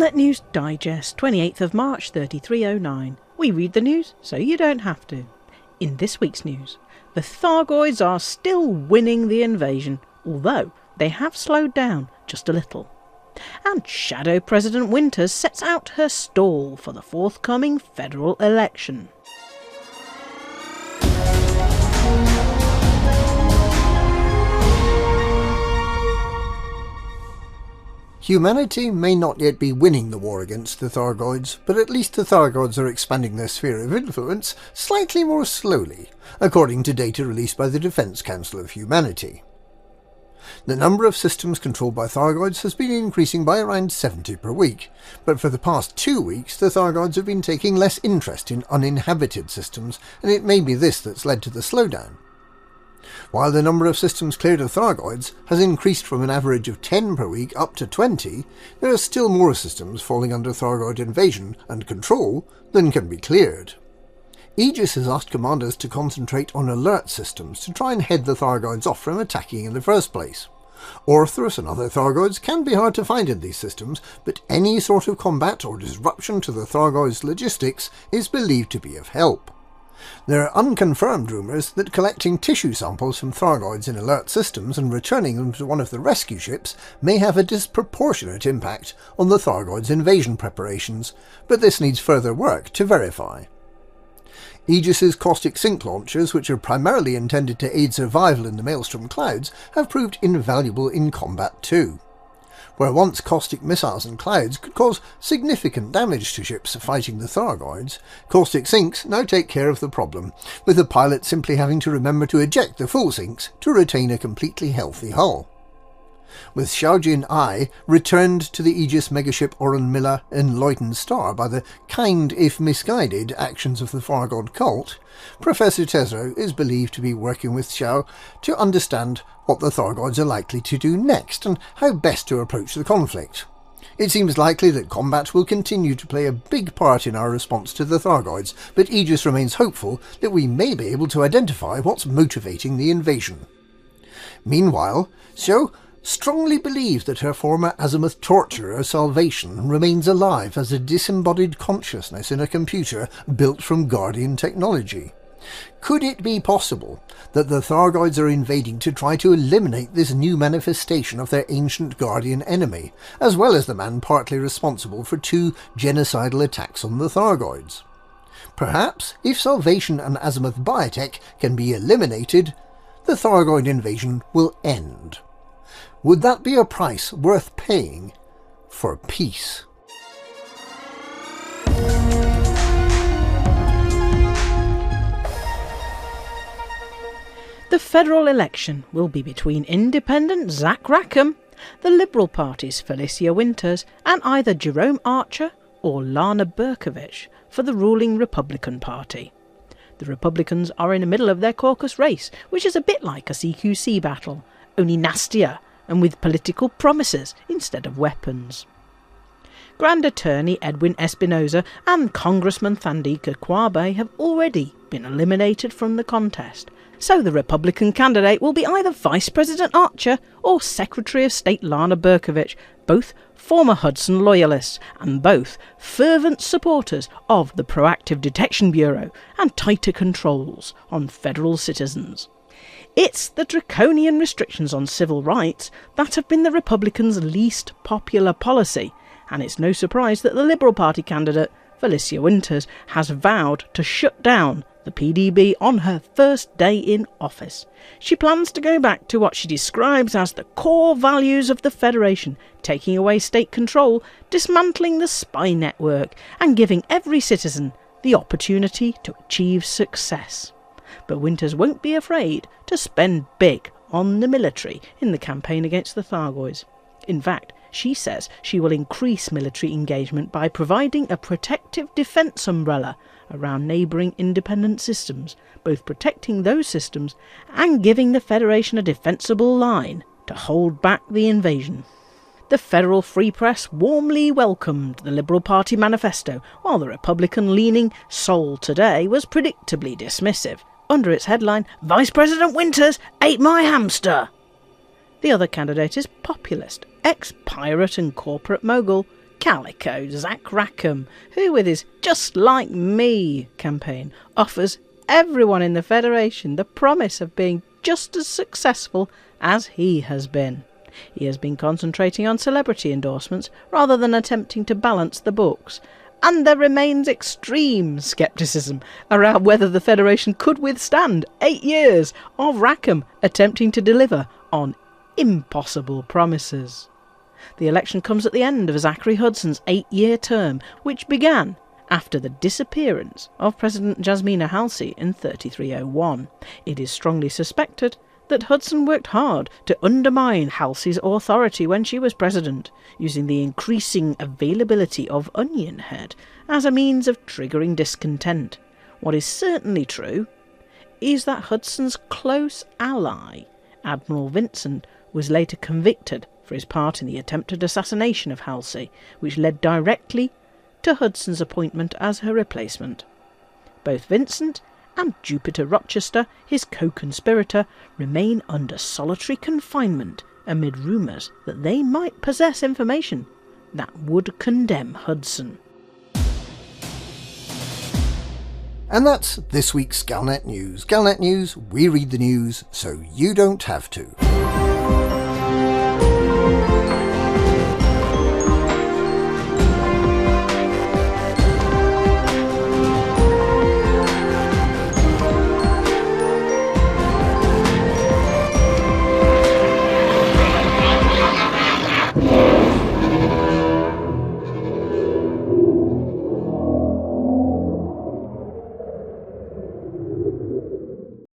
Galnet News Digest, 28th of March 3309. We read the news so you don't have to. In this week's news, the Thargoids are still winning the invasion, although they have slowed down just a little. And Shadow President Winters sets out her stall for the forthcoming federal election. Humanity may not yet be winning the war against the Thargoids, but at least the Thargoids are expanding their sphere of influence slightly more slowly, according to data released by the Defense Council of Humanity. The number of systems controlled by Thargoids has been increasing by around 70 per week, but for the past 2 weeks the Thargoids have been taking less interest in uninhabited systems, and it may be this that's led to the slowdown. While the number of systems cleared of Thargoids has increased from an average of 10 per week up to 20, there are still more systems falling under Thargoid invasion and control than can be cleared. Aegis has asked commanders to concentrate on alert systems to try and head the Thargoids off from attacking in the first place. Orthrus and other Thargoids can be hard to find in these systems, but any sort of combat or disruption to the Thargoids' logistics is believed to be of help. There are unconfirmed rumours that collecting tissue samples from Thargoids in alert systems and returning them to one of the rescue ships may have a disproportionate impact on the Thargoids' invasion preparations, but this needs further work to verify. Aegis's caustic sink launchers, which are primarily intended to aid survival in the Maelstrom clouds, have proved invaluable in combat too. Where once caustic missiles and clouds could cause significant damage to ships fighting the Thargoids, caustic sinks now take care of the problem, with the pilot simply having to remember to eject the full sinks to retain a completely healthy hull. With Xiaojin I returned to the Aegis megaship Oren Miller and Leuten Star by the kind if misguided actions of the Thargod cult, Professor Tesro is believed to be working with Xiao to understand what the Thargoids are likely to do next and how best to approach the conflict. It seems likely that combat will continue to play a big part in our response to the Thargoids, but Aegis remains hopeful that we may be able to identify what's motivating the invasion. Meanwhile, Xiao strongly believes that her former Azimuth torturer Salvation remains alive as a disembodied consciousness in a computer built from Guardian technology. Could it be possible that the Thargoids are invading to try to eliminate this new manifestation of their ancient Guardian enemy, as well as the man partly responsible for 2 genocidal attacks on the Thargoids? Perhaps, if Salvation and Azimuth Biotech can be eliminated, the Thargoid invasion will end. Would that be a price worth paying for peace? The federal election will be between independent Zach Rackham, the Liberal Party's Felicia Winters, and either Jerome Archer or Lana Berkovich for the ruling Republican Party. The Republicans are in the middle of their caucus race, which is a bit like a CQC battle, only nastier and with political promises instead of weapons. Grand Attorney Edwin Espinoza and Congressman Thandika Kwabe have already been eliminated from the contest, so the Republican candidate will be either Vice President Archer or Secretary of State Lana Berkovich, both former Hudson loyalists and both fervent supporters of the Proactive Detection Bureau and tighter controls on federal citizens. It's the draconian restrictions on civil rights that have been the Republicans' least popular policy, and it's no surprise that the Liberal Party candidate, Felicia Winters, has vowed to shut down the PDB on her first day in office. She plans to go back to what she describes as the core values of the Federation, taking away state control, dismantling the spy network, and giving every citizen the opportunity to achieve success. But Winters won't be afraid to spend big on the military in the campaign against the Thargoids. In fact, she says she will increase military engagement by providing a protective defence umbrella around neighbouring independent systems, both protecting those systems and giving the Federation a defensible line to hold back the invasion. The Federal Free Press warmly welcomed the Liberal Party manifesto, while the Republican-leaning Sol Today was predictably dismissive, under its headline, "Vice President Winters ate my hamster." The other candidate is populist, ex-pirate and corporate mogul Calico Zach Rackham, who with his Just Like Me campaign offers everyone in the Federation the promise of being just as successful as he has been. He has been concentrating on celebrity endorsements rather than attempting to balance the books, and there remains extreme scepticism around whether the Federation could withstand 8 years of Rackham attempting to deliver on impossible promises. The election comes at the end of Zachary Hudson's 8-year term, which began after the disappearance of President Jasmina Halsey in 3301. It is strongly suspected that Hudson worked hard to undermine Halsey's authority when she was president, using the increasing availability of Onion Head as a means of triggering discontent. What is certainly true is that Hudson's close ally, Admiral Vincent, was later convicted for his part in the attempted assassination of Halsey, which led directly to Hudson's appointment as her replacement. Both Vincent and Jupiter Rochester, his co-conspirator, remain under solitary confinement amid rumours that they might possess information that would condemn Hudson. And that's this week's Galnet News. Galnet News, we read the news so you don't have to.